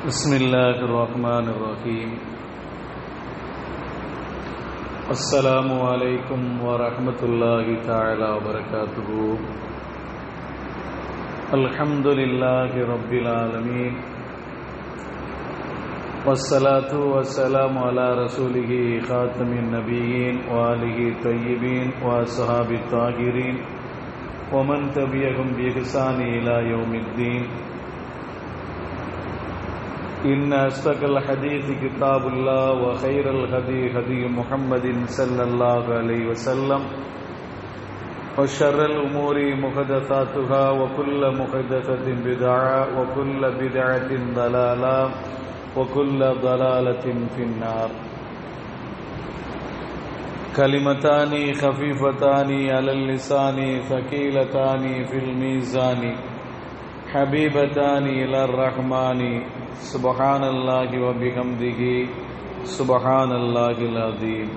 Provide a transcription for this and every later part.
Bismillahirrahmanirrahim. Assalamu alaikum wa rahmatullahi ta'ala wa barakatuhu. Alhamdulillahi rabbil alameen. Wassalatu wassalamu ala rasulihi khatamin nabiyyin wa alihi tayyibin wa ashabi tahirin wa man tabi'ahum bi ihsani ila yaumiddin. إن أصدق الحديث كتاب الله وخير الهدي هدي محمد صلى الله عليه وسلم وشر الأمور محدثاتها وكل محدثة بدعة وكل بدعة ضلالة وكل ضلالة في النار. كلمتان خفيفتان على اللسان ثقيلتان في الميزان حبيبتان إلى الرحمن சுபஹானல்லாஹி வ பிஹம்திஹி சுபஹானல்லாஹில் அஸீம்.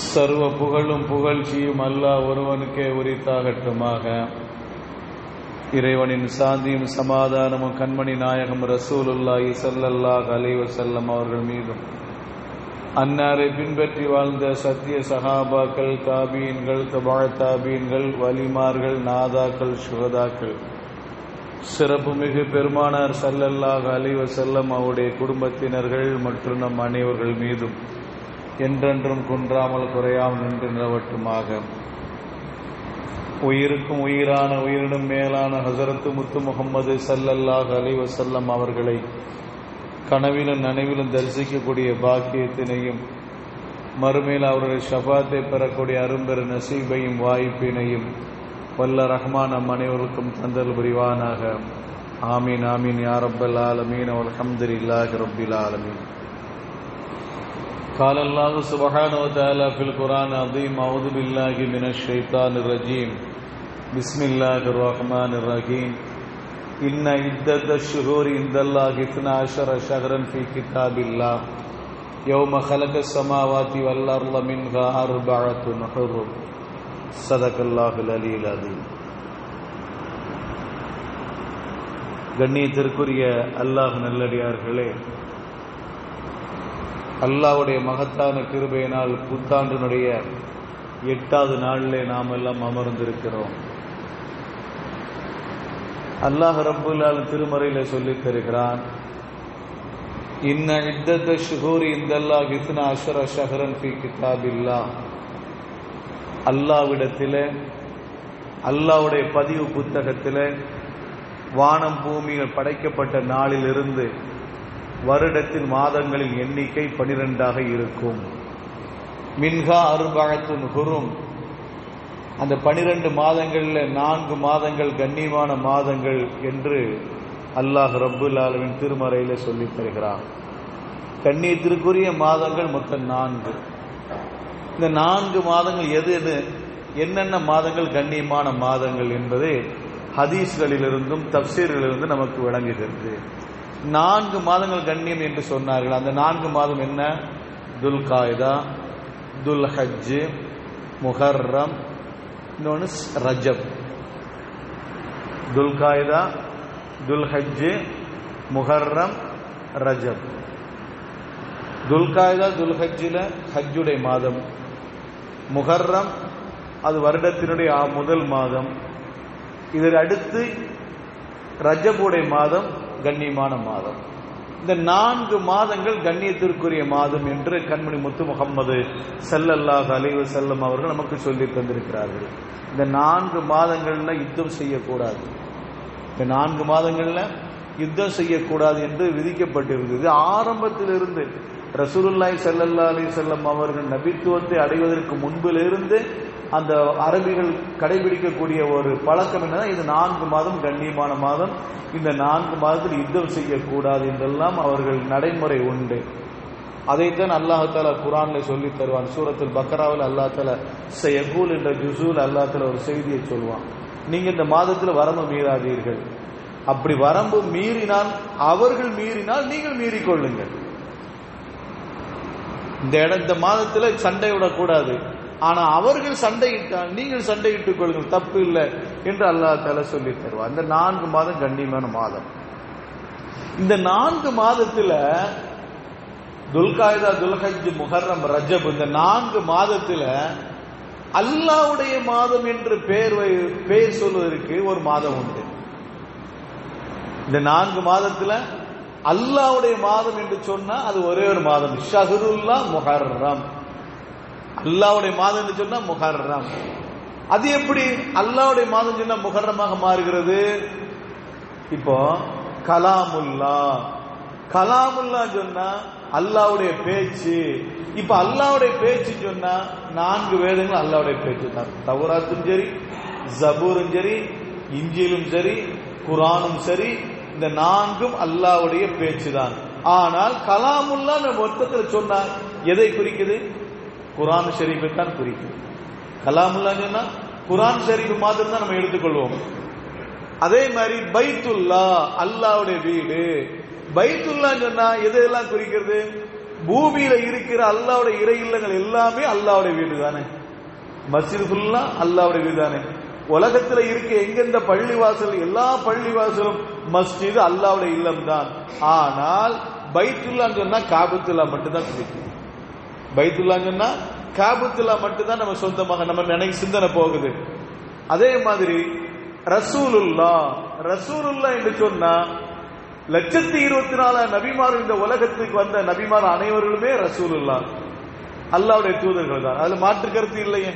சர்வ புகழும் புகழ்ச்சியும் அல்லாஹ் ஒருவனுக்கே உரித்தாகட்டுமாக. இறைவனின் சாந்தியும் சமாதானமும் கண்மணி நாயகம் ரசூலுல்லாஹி ஸல்லல்லாஹு அலைஹி வஸல்லம் அவர்கள் மீதும், அன்னாரை பின்பற்றி வாழ்ந்த சத்திய சஹாபாக்கள், தாபீன்கள், தபா தாபீன்கள், வலிமார்கள், நாதாக்கள், சுஹதாக்கள், சிறப்புமிகு பெருமானார் ஸல்லல்லாஹு அலைஹி வஸல்லம் அவருடைய குடும்பத்தினர்கள் மற்றும் நம் அனைவர்கள் மீதும் என்றென்றும் குன்றாமல் குறையாமல் நின்று நிலவட்டுமாக. உயிருக்கும் உயிரான உயிரினும் மேலான ஹஸரத்து முத்து முஹம்மது ஸல்லல்லாஹு அலைஹி வஸல்லம் அவர்களை கனவிலும் நனவிலும் தரிசிக்கக்கூடிய பாக்கியத்தினையும், மறுமையில் அவருடைய ஷஃபாத்தை பெறக்கூடிய அரும்பெரு நசீபையும் வாய்ப்பினையும் வல்ல ரஹ்மான் நம் அனைவருக்கும் தந்தல் புரிவானாக. ஆமீன் ஆமீன் யா ரப்பல் ஆலமீன் வல்ஹம்துலில்லாஹி ரப்பில் ஆலமீன். قال الله سبحانه وتعالى في القرآن العظيم أعوذ بالله من الشيطان الرجيم بسم الله الرحمن الرحيم إن عدة الشهور عند الله 12 شهرا في كتاب الله يوم خلق السماوات والأرض منها 4 حرم. சதகல்லாஹுல் அலியுல் அஸீம். கண்ணியத்திற்குரிய அல்லாஹ் நல்லடியார்களே, அல்லாஹ்வுடைய மகத்தான கிருபையினால் புத்தாண்டினுடைய 8வது நாளிலே நாம் எல்லாம் அமர்ந்திருக்கிறோம். அல்லாஹ் ரப்புல் ஆலமீன் திருமறையிலே சொல்லித் தருகிறான், இன்ன இத்தத்த ஷுஹூரி இந்தல்லாஹ் 12 ஷஹ்ரன் ஃபீ கிதாபில்லாஹ். அல்லாஹ்விடத்திலே, அல்லாஹ்வுடைய பதிவு புத்தகத்திலே வானம் பூமிகள் படைக்கப்பட்ட நாளிலிருந்து வருடத்தின் மாதங்களின் எண்ணிக்கை 12ஆக இருக்கும். மின்ஹா 4 ஹுரும். அந்த 12 மாதங்களில் 4 மாதங்கள் கண்ணியமான மாதங்கள் என்று அல்லாஹ் ரப்புல் ஆலமீன் திருமறையிலே சொல்லித் தருகிறான். கண்ணியத்திற்குரிய மாதங்கள் மொத்தம் 4. இந்த 4 மாதங்கள் எது என்னென்ன மாதங்கள் கண்ணியமான மாதங்கள் என்பது ஹதீஸ்களிலிருந்தும் தப்சீர்களிலிருந்து நமக்கு விளங்குகிறது. 4 மாதங்கள் கண்ணியம் என்று சொன்னார்கள். அந்த 4 மாதம் என்ன? துல்காய்தா, துல்ஹஜ், முஹர்ரம், இன்னொன்று ரஜப். துல்காய்தா, துல்ஹஜ், முஹர்ரம், ரஜப். துல்காய்தா துல்ஹஜ்ஜில் ஹஜ்ஜுடைய மாதம், முஹர்ரம் அது வருடத்தினுடைய முதல் மாதம், இதில் அடுத்து ரஜபுடைய மாதம் கண்ணியமான மாதம். இந்த 4 மாதங்கள் கண்ணியத்திற்குரிய மாதம் என்று கண்மணி முத்து முஹம்மது ஸல்லல்லாஹு அலைஹி வஸல்லம் அவர்கள் நமக்கு சொல்லி தந்திருக்கிறார்கள். இந்த 4 மாதங்கள்ல யுத்தம் செய்யக்கூடாது, இந்த 4 மாதங்கள்ல யுத்தம் செய்யக்கூடாது என்று விதிக்கப்பட்டிருந்தது. ஆரம்பத்திலிருந்து ரசூலுல்லாஹி ஸல்லல்லாஹு அலைஹி வஸல்லம் அவர்கள் நபித்துவத்தை அடைவதற்கு முன்பிலிருந்து அந்த அரபிகள் கடைபிடிக்கக்கூடிய ஒரு பழக்கம் என்னன்னா, இது 4 மாதம் கண்ணியமான மாதம், இந்த 4 மாதத்தில் யுத்தம் செய்யக்கூடாது என்றெல்லாம் அவர்கள் நடைமுறை உண்டு. அதைத்தான் அல்லாஹ் தஆலா குர்ஆன்ல சொல்லி தருவான். சூரத்துல் பக்ராவில் அல்லாஹ் தஆலா சயகூல் என்ற ஜுஸூல் அல்லாஹ் தஆலா ஒரு செய்தியை சொல்வான், நீங்க இந்த மாதத்தில் வரம்பு மீறாதீர்கள், அப்படி வரம்பு மீறினால், அவர்கள் மீறினால் நீங்கள் மீறிக்கொள்ளுங்கள். இந்த மாதத்தில் சண்டை விடக்கூடாது, ஆனா அவர்கள் சண்டையிட்டால் நீங்கள் சண்டையிட்டுக் கொள்ளுங்கள், தப்பு இல்லை என்று அல்லாஹ் தஆலா சொல்லி தருவார். இந்த 4 மாதம் கண்ணியமான மாதம். இந்த 4 மாதத்துல துல்காய்தா, துல்ஹஜ், முஹர்ரம், ரஜப், இந்த 4 மாதத்துல அல்லாஹ்வுடைய மாதம் என்று பெயர் சொல்வதற்கு ஒரு மாதம் உண்டு. இந்த 4 மாதத்துல அல்லாஹ்வுடைய மாதம் என்று சொன்னா அது ஒரே ஒரு மாதம், ஷஹ்ருல்லா முஹர்ரம். அல்லாஹ்வுடைய மாதம் என்று சொன்னா முஹர்ரம். அது எப்படி அல்லாஹ்வுடைய மாதம் சொன்னா முஹர்ரமாக மாறுகிறது? இப்போ கலாமுல்லா, கலாமுல்லா சொன்னா அல்லாஹ்வுடைய பேச்சு. இப்ப அல்லாஹ்வுடைய பேச்சு சொன்னா 4 வேதங்கள் அல்லாஹ்வுடைய பேச்சு தான். தௌராத்தும் சரி, ஜபூரும் சரி, இஞ்சிலும் சரி, குர்ஆனும் சரி, இந்த 4ம் அல்லாஹ்வுடைய பேச்சு தான். ஆனால் கலாமுல்லா மொத்தத்தில் சொன்னா எதை குறிக்குது? குர்ஆன் ஷரீஃபை தான் குறிக்குது. கலாமுல்லா சொன்னா குர்ஆன் ஷரீஃப் மாத்திரம் தான் நம்ம எடுத்துக்கொள்வோம். அதே மாதிரி பைத்துல்லா, அல்லாஹ்வுடைய வீடு. பைத்துல்லா சொன்னா எதெல்லாம் குறிக்கிறது? பூமியில இருக்கிற அல்லாஹ்வுடைய இறை இல்லங்கள் எல்லாமே அல்லாஹ்வுடைய வீடு தானே. மஸ்ஜித் ஃபுல்லா அல்லாஹ்வுடைய வீடு தானே. உலகத்துல இருக்க எங்கெந்த பள்ளிவாசல், எல்லா பள்ளிவாசலும் மஸ்ஜித் அல்லாஹ்வுடைய இல்லம் தான். ஆனால் பைத்துல்லா சொன்னா காபத்துல்லா மட்டும் தான் குறிக்கும். பைத்துல்லா சொன்னா காபத்துல்லா மட்டும் தான் நம்ம சொந்தமாக நம்ம நினைக்க சிந்தனை போகுது. அதே மாதிரி ரசூலுல்லா, ரசூலுல்லா என்று சொன்னா 124 நபிமார் இந்த உலகத்துக்கு வந்த நபிமார் அனைவர்களுமே ரசூலுல்லா, அல்லாஹ்வுடைய தூதர்கள் தான். அதுல மாற்று கருத்து இல்லையே.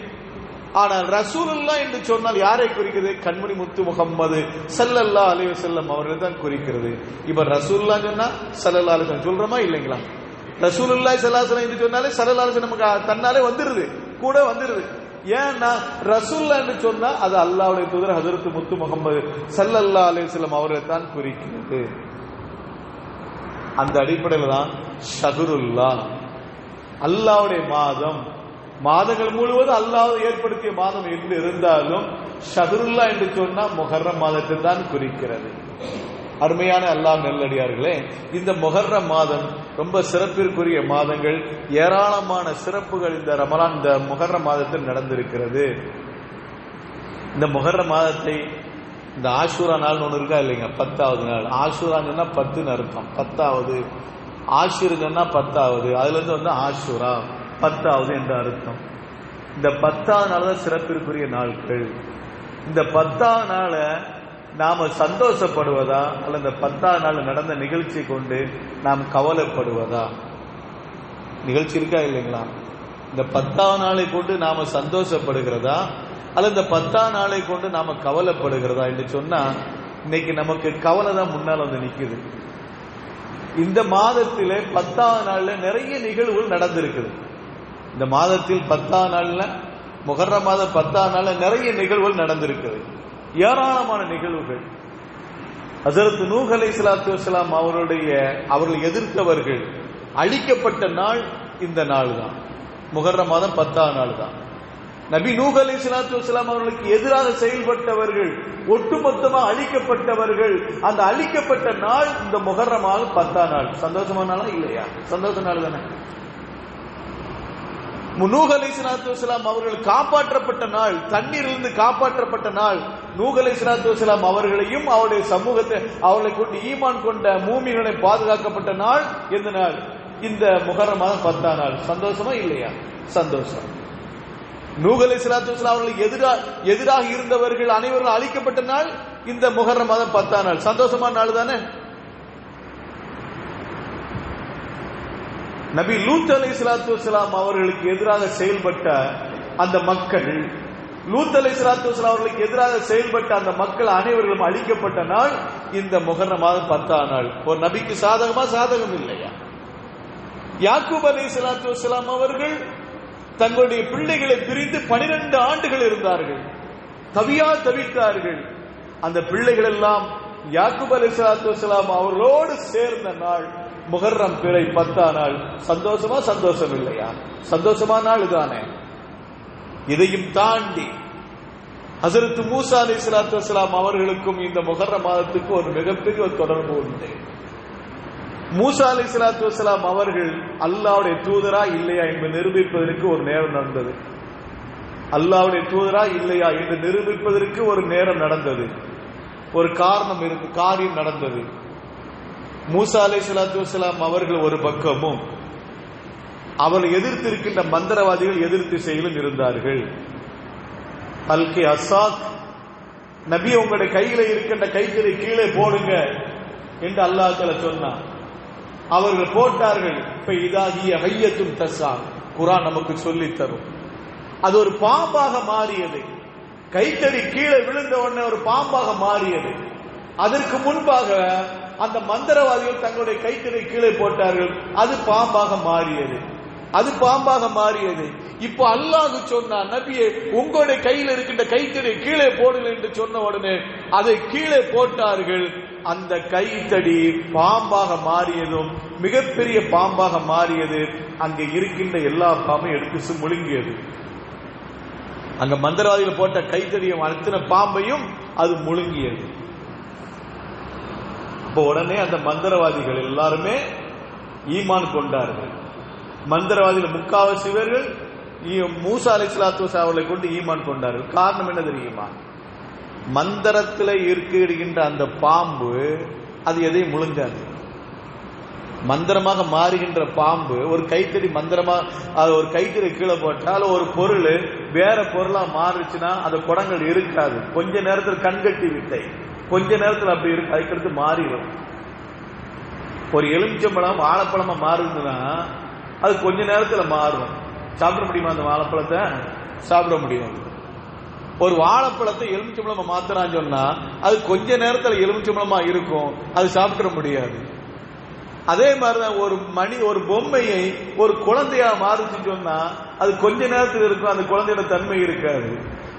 ஆனால் ரசூலுல்லா என்று சொன்னால் யாரை குறிக்கிறது? கண்மணி முத்து முகம்மது ஸல்லல்லாஹு அலைஹி வஸல்லம் அவர்கள் தான் குறிக்கிறது. இப்ப ரசூலுல்லா சொன்னா ஸல்லல்லாஹு அலைஹி வஸல்லம் சொல்றோமா இல்லைங்களா? ரசூலுல்லாஹி ஸல்லல்லாஹு அலைஹி வஸல்லம் என்று சொன்னாலே ஸல்லல்லாஹு அலைஹி வஸல்லம் நமக்கு தன்னாலே வந்துருது, கூட வந்துருது. ஏன்னா ரசூலுல்லா என்று சொன்னா அது அல்லாஹ்வுடைய தூதர் ஹஜ்ரத் முத்து முகம்மது ஸல்லல்லாஹு அலைஹி வஸல்லம் அவர்களை தான் குறிக்கிறது. அந்த அடிப்படையில் தான் ஷஹ்ருல்லா, அல்லாஹ்வுடைய மாதம். மாதங்கள் முழுவதும் அல்லாஹ் ஏற்படுத்திய மாதம் என்று இருந்தாலும் ஷஹ்ருல்லா என்று சொன்னா முஹர்ரம் மாதத்தை தான் குறிக்கிறது. அருமையான அல்லாஹ் நல்லடியார்களே, இந்த முஹர்ரம் மாதம் ரொம்ப சிறப்பிற்குரிய மாதங்கள். ஏராளமான சிறப்புகள் இந்த ரமலான், இந்த முஹர்ரம் மாதத்தில் நடந்திருக்கிறது. இந்த முஹர்ரம் மாதத்தை இந்த ஆஷூரா நாள் ஒன்று இருக்கா இல்லைங்க, 10வது நாள். ஆஷூரா சொன்னா 10ன்னு அர்த்தம், 10வது. ஆஷிர் சொன்னா 10வது, அதுல இருந்து வந்து ஆஷூரா 10வது என்ற அர்த்தம். இந்த 10வது நாள் தான் சிறப்பிற்குரிய நாட்கள். இந்த 10வது நாள நாம சந்தோஷப்படுவதா அல்ல இந்த 10வது நாள் நடந்த நிகழ்ச்சி கொண்டு நாம் கவலைப்படுவதா? நிகழ்ச்சி இருக்கா இல்லைங்களா? இந்த 10வது நாளை கொண்டு நாம சந்தோஷப்படுகிறதா அல்ல இந்த 10வது நாளை கொண்டு நாம கவலைப்படுகிறதா என்று சொன்னா இன்னைக்கு நமக்கு கவலை தான் முன்னால் வந்து நிக்குது. இந்த மாதத்திலே 10வது நாள்ல நிறைய நிகழ்வுகள் நடந்திருக்குது. இந்த மாதத்தில் 10வது நாள்ல, முஹர்ரம் மாதம் 10வது நாள்ல நிறைய நிகழ்வுகள் நடந்திருக்குது. ஏராளமான நிகழ்வுகள். ஹஜ்ரத் நூஹ் அலைஹிஸ்ஸலாத்து வஸ்ஸலாம் அவர்கள் எதிர்த்தவர்கள் அழிக்கப்பட்ட நாள் இந்த நாள் தான், முஹர்ரம் மாதம் 10வது நாள் தான். நபி நூஹ் அலைஹிஸ்ஸலாத்து வஸ்ஸலாம் அவர்களுக்கு எதிராக செயல்பட்டவர்கள் ஒட்டுமொத்தமாக அழிக்கப்பட்டவர்கள். அந்த அழிக்கப்பட்ட நாள் இந்த முஹர்ரம் மாதம் 10வது நாள். சந்தோஷமான நாளா இல்லையா? சந்தோஷ நாள் தானே. நூஹ் அலைஹிஸ்ஸலாத்து வஸ்ஸலாம் அவர்கள் காப்பாற்றப்பட்ட நாள், தண்ணீரிலிருந்து காப்பாற்றப்பட்ட நாள். நூஹ் அலைஹிஸ்ஸலாத்து வஸ்ஸலாம் அவர்களையும் அவருடைய சமூகத்தை அவர்களை கொண்டு ஈமான் கொண்ட மூமின்களை பாதுகாக்கப்பட்ட நாள் எந்த நாள்? இந்த முஹர்ரம் மாதம் 10வது நாள். சந்தோஷமா இல்லையா? சந்தோஷம். நூஹ் அலைஹிஸ்ஸலாத்து வஸ்ஸலாம் அவர்களுக்கு எதிராக இருந்தவர்கள் அனைவரும் அழிக்கப்பட்ட நாள் இந்த முஹர்ரம் மாதம் 10வது நாள். சந்தோஷமான நாள் தானே. நபி லூத் அலைஹிஸ்ஸலாத்து வஸ்ஸலாம் அவர்களுக்கு எதிராக செயல்பட்ட அந்த மக்கள், லூத் அலைஹிஸ்ஸலாத்து வஸ்ஸலாம் அவர்களுக்கு எதிராக செயல்பட்ட அந்த மக்கள் அனைவர்களும் அழிக்கப்பட்ட நாள் இந்த முஹர்ரம் மாதம் 10வது நாள். ஒரு நபிக்கு சாதகமா? சாதகம் இல்லையா? யாக்கூப் அலைஹிஸ்ஸலாத்து வஸ்ஸலாம் அவர்கள் தங்களுடைய பிள்ளைகளை பிரிந்து 12 ஆண்டுகள் இருந்தார்கள், தவித்தார்கள். அந்த பிள்ளைகள் எல்லாம் யாக்கூப் அலைஹிஸ்ஸலாத்து வஸ்ஸலாம் அவர்களோடு சேர்ந்த நாள் முஹர்ரம் பிறை 10வது நாள். சந்தோஷமா? சந்தோஷம் இல்லையா? சந்தோஷமான நாள் தானே. இதையும் தாண்டி ஹஜ்ரத் மூசா அலைஹிஸ்ஸலாத்து வஸ்ஸலாம் அவர்களுக்கும் இந்த முஹர்ரம் மாதத்துக்கு ஒரு மிகப்பெரிய தொடர்பு உண்டு. மூசா அலைஹிஸ்ஸலாத்து வஸ்ஸலாம் அவர்கள் அல்லாஹ்வுடைய தூதரா இல்லையா என்று நிரூபிப்பதற்கு ஒரு நேரம் நடந்தது. அல்லாஹ்வுடைய தூதரா இல்லையா என்று நிரூபிப்பதற்கு ஒரு நேரம் நடந்தது, ஒரு காரியம் நடந்தது. மூசா அலைஹிஸ்ஸலாத்து வஸ்ஸலாம் அவர்கள் ஒரு பக்கமும் அவரை எதிர்த்து இருக்கின்ற மந்திரவாதிகள் எதிர் திசையிலும் இருந்தார்கள். அல்கி அசாக், நபி உங்களுடைய கையில இருக்கின்ற கைத்தறி கீழே போடுங்க என்று அல்லாஹ் தஆலா சொன்னார். அவர்கள் போட்டார்கள். இப்ப இதாகிய ஹய்யத்துன் தஸா, குர்ஆன் நமக்கு சொல்லி தரும். அது ஒரு பாம்பாக மாறியது. கைத்தறி கீழே விழுந்த உடனே ஒரு பாம்பாக மாறியது. அதற்கு முன்பாக அந்த மந்திரவாதிகள் தங்களுடைய கைத்தறி கீழே போட்டார்கள். அது பாம்பாக மாறியது. அது பாம்பாக மாறியது. இப்போ அல்லாஹ் சொன்னான், நபியே உங்களுடைய கையில் இருக்கின்ற கைத்தறி கீழே போடுங்கள் என்று சொன்ன உடனே அதை கீழே போட்டார்கள். அந்த கைத்தடி பாம்பாக மாறியதும் மிகப்பெரிய பாம்பாக மாறியது. அங்கே இருக்கின்ற எல்லா பாம்பையும் எடுத்து முழுங்கியது. அங்க மந்திரவாதிகள் போட்ட கைத்தறியும் அத்தனை பாம்பையும் அது முழுங்கியது. அப்போ உடனே அந்த மந்திரவாதிகள் எல்லாருமே ஈமான் கொண்டார்கள். மந்திரவாதிகள் முக்காவாசி பேர்கள் மூசா அலைஹிஸ்ஸலாத்து வஸலாம் அவர்களை கொண்டு ஈமான் கொண்டார்கள். காரணம் என்ன தெரியுமா? மந்திரத்தில் இருக்கின்ற அந்த பாம்பு அது எதையும் முழுங்காது. மந்திரமாக மாறுகின்ற பாம்பு ஒரு கைத்தறி மந்திரமா ஒரு கைத்தறி கீழே போட்டால் ஒரு பொருள் வேற பொருளா மாறுச்சுன்னா அந்த குடங்கள் இருக்காது. கொஞ்ச நேரத்தில் கண்கட்டி வித்தை, கொஞ்ச நேரத்தில் அப்படி இருக்கு, அதுக்கடுத்து மாறிடும். ஒரு எலுமிச்சம்பழம் வாழைப்பழமா மாறுதுன்னா அது கொஞ்ச நேரத்தில் மாறும். சாப்பிட முடியுமா? அந்த வாழைப்பழத்தை சாப்பிட முடியாது. ஒரு வாழைப்பழத்தை எலுமிச்சம்பழமா மாத்திரான்னு சொன்னா அது கொஞ்ச நேரத்தில் எலுமிச்சம்பழமா இருக்கும், அது சாப்பிட முடியாது. அதே மாதிரிதான் ஒரு பொம்மையை ஒரு குழந்தையா மாறுச்சுன்னு சொன்னா அது கொஞ்ச நேரத்தில் இருக்கும், அந்த குழந்தையோட தன்மை இருக்காது.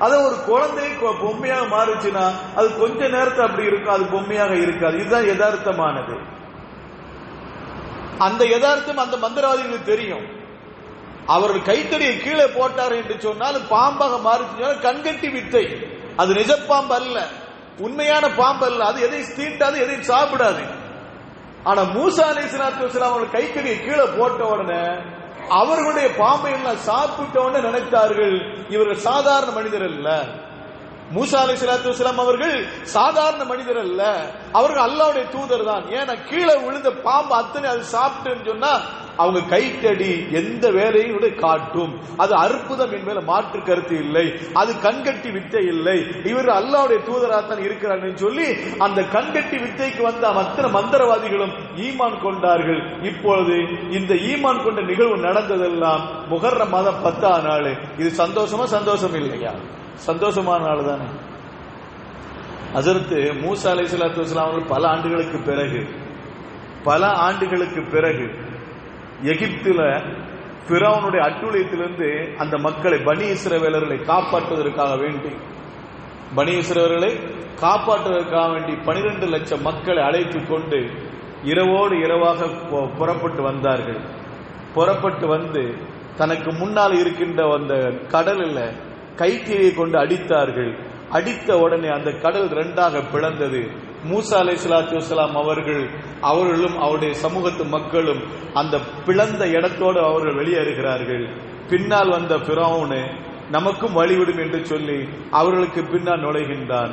அதை ஒரு குழந்தை பொம்மையாக மாறுச்சுன்னா அது கொஞ்ச நேரத்தில் அப்படி இருக்கும், அது பொம்மையாக இருக்காது. இதுதான் யதார்த்தமானது. அந்த யதார்த்தம் அந்த மந்திரவாதிகளுக்கு தெரியும். அவர்கள் கைத்தறியை கீழே போட்டார் என்று சொன்னால் பாம்பாக மாறுச்சு, கண்கட்டி வித்தை. அது நிஜ பாம்பு அல்ல, உண்மையான பாம்பு அல்ல. அது எதை தீண்டாது, எதை சாப்பிடாது. ஆனா மூசா அலைஹிஸ்ஸலாத்து வஸலாம் அவர்கள் கைத்தறியை கீழே போட்ட உடனே அவர்களுடைய பாம்பை எல்லாம் சாப்பிட்ட உடனே நினைத்தார்கள் இவர்கள் சாதாரண மனிதர் அல்ல. மூசா அலைஹிஸ்ஸலாத்து வஸலாம் அவர்கள் சாதாரண மனிதர் அல்ல, அவர்கள் அல்லாஹ்வுடைய தூதர் தான். ஏன்னா கீழே விழுந்த பாம்பு அத்தனை அது சாப்பிட்டுன்னு சொன்னா அவங்க கைத்தடி எந்த வேலையும் காட்டும். அது அற்புதம் என்பதில் மாற்று கருத்து இல்லை. அது கண்கட்டி வித்தை இல்லை. இவர் அல்லாஹ்வுடைய தூதராகத்தான் இருக்கிறார்கள் சொல்லி அந்த கண்கட்டி வித்தைக்கு வந்த அத்தனை மந்திரவாதிகளும் ஈமான் கொண்டார்கள். இப்பொழுது இந்த ஈமான் கொண்ட நிகழ்வு நடந்ததெல்லாம் முஹர்ரம் மாதம் 10ஆம் நாள். இது சந்தோஷமா சந்தோஷம் இல்லையா? சந்தோஷமான நாள் தானே. ஹஜ்ரத் மூசா அலைஹிஸ்ஸலாத்து வஸலாம் அவர்கள் பல ஆண்டுகளுக்கு பிறகு எகிப்தில ஃபிரௌனுடைய அட்டூழியத்திலிருந்து அந்த மக்களை பனி இஸ்ரவேலர்களை காப்பாற்றுவதற்காக வேண்டி 12 லட்சம் மக்களை அழைத்துக் கொண்டு இரவோடு இரவாக புறப்பட்டு வந்தார்கள். புறப்பட்டு வந்து தனக்கு முன்னால் இருக்கின்ற அந்த கடலில் கைத்தறியை கொண்டு அடித்தார்கள். அடித்த உடனே அந்த கடல் 2ஆக பிளந்தது. மூசா அலைஹிஸ்ஸலாத்து வஸலாம் அவர்களும் அவருடைய சமூகத்து மக்களும் அந்த பிளந்த இடத்தோடு அவர்கள் வெளியேறுகிறார்கள். பின்னால் வந்த ஃபிரௌன் நமக்கும் வழிவிடும் என்று சொல்லி அவர்களுக்கு பின்னால் நுழைகின்றான்.